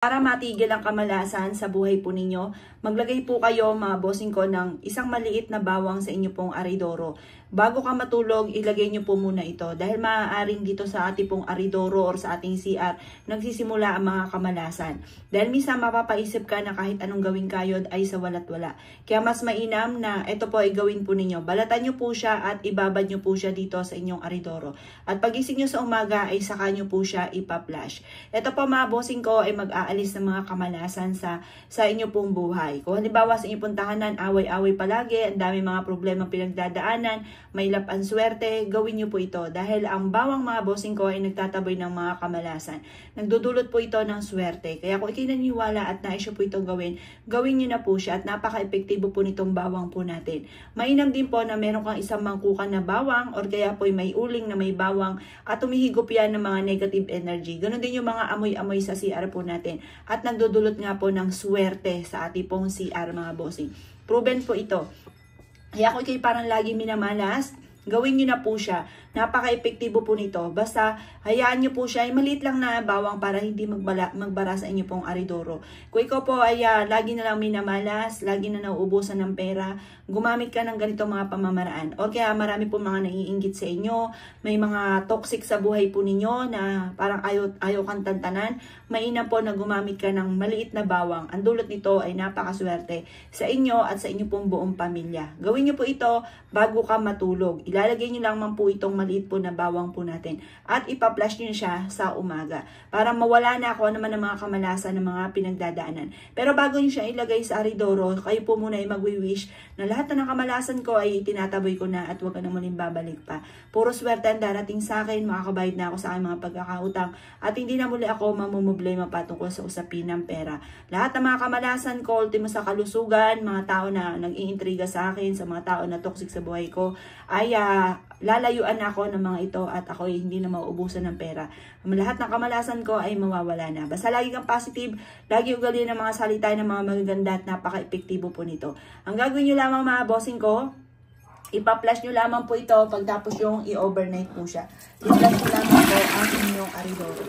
Para matigil ang kamalasan sa buhay po ninyo, maglagay po kayo mga bossing ko ng isang maliit na bawang sa inyo pong aridoro. Bago ka matulog, ilagay nyo po muna ito dahil maaaring dito sa ating pong aridoro or sa ating CR, nagsisimula ang mga kamalasan. Dahil minsan mapapaisip ka na kahit anong gawing kayod ay sa wala't wala. Kaya mas mainam na ito po ay gawin po ninyo. Balatan nyo po siya at ibabad nyo po siya dito sa inyong aridoro. At pagising nyo sa umaga ay saka nyo po siya ipa-flash. Ito po mga bossing ko ay mag-aalis ng mga kamalasan sa inyo pong buhay. Kung halimbawa sa inyong tahanan, away-away palagi, ang dami mga problema pinagdadaanan, may lapan swerte, gawin nyo po ito. Dahil ang bawang mga bossing ko ay nagtataboy ng mga kamalasan. Nagdudulot po ito ng swerte. Kaya kung ikinaniwala at nais nyo po itong gawin nyo na po siya at napaka-epektibo po nitong bawang po natin. Mainam din po na meron kang isang mangkukan na bawang or kaya po may uling na may bawang at humihigop yan ng mga negative energy. Ganon din yung mga amoy-amoy sa CR po natin. At nagdudulot nga po ng swerte sa ating pong CR mga bossing. Proven po ito. Kaya kung kayo parang lagi minamalas, gawin nyo na po siya. Napaka-epektibo po nito. Basta hayaan nyo po siya. Ay maliit lang na bawang para hindi magbara sa inyo pong aridoro. Kung ikaw po ay lagi na lang minamalas, lagi na nauubusan ng pera, gumamit ka ng ganito mga pamamaraan. O kaya marami po mga naiinggit sa inyo, may mga toxic sa buhay po ninyo na parang ayaw kang tantanan, mainam po na gumamit ka ng maliit na bawang. Ang dulot nito ay napakaswerte sa inyo at sa inyo pong buong pamilya. Gawin nyo po ito bago ka matulog. Ilalagay nyo lang man po itong maliit po na bawang po natin. At ipa-flash nyo siya sa umaga. Para mawala na ako naman ng mga kamalasan ng mga pinagdadaanan. Pero bago nyo siya ilagay sa aridoro, kayo po muna ay magwi-wish na lahat na ng kamalasan ko ay tinataboy ko na at huwag ka na muling babalik pa. Puro swerte ang darating sa akin, makakabayad na ako sa aking mga pagkakautang at hindi na muli ako mamumblema patungkol sa usapin ng pera. Lahat ng mga kamalasan ko, ultimo sa kalusugan, mga tao na nag-iintriga sa akin, sa mga tao na toxic sa buhay ko, ay lalayuan na ako ng mga ito at ako ay hindi na mauubusan ng pera. Lahat ng kamalasan ko ay mawawala na. Basta lagi kang positive, lagi ugali ng mga salita ng mga magaganda at napaka-epektibo po nito. Ang gagawin nyo lamang mga bossing ko, ipa-flash nyo lamang po ito pagtapos yung i-overnight po siya. I-flash nyo lamang po ang inyong aridoro.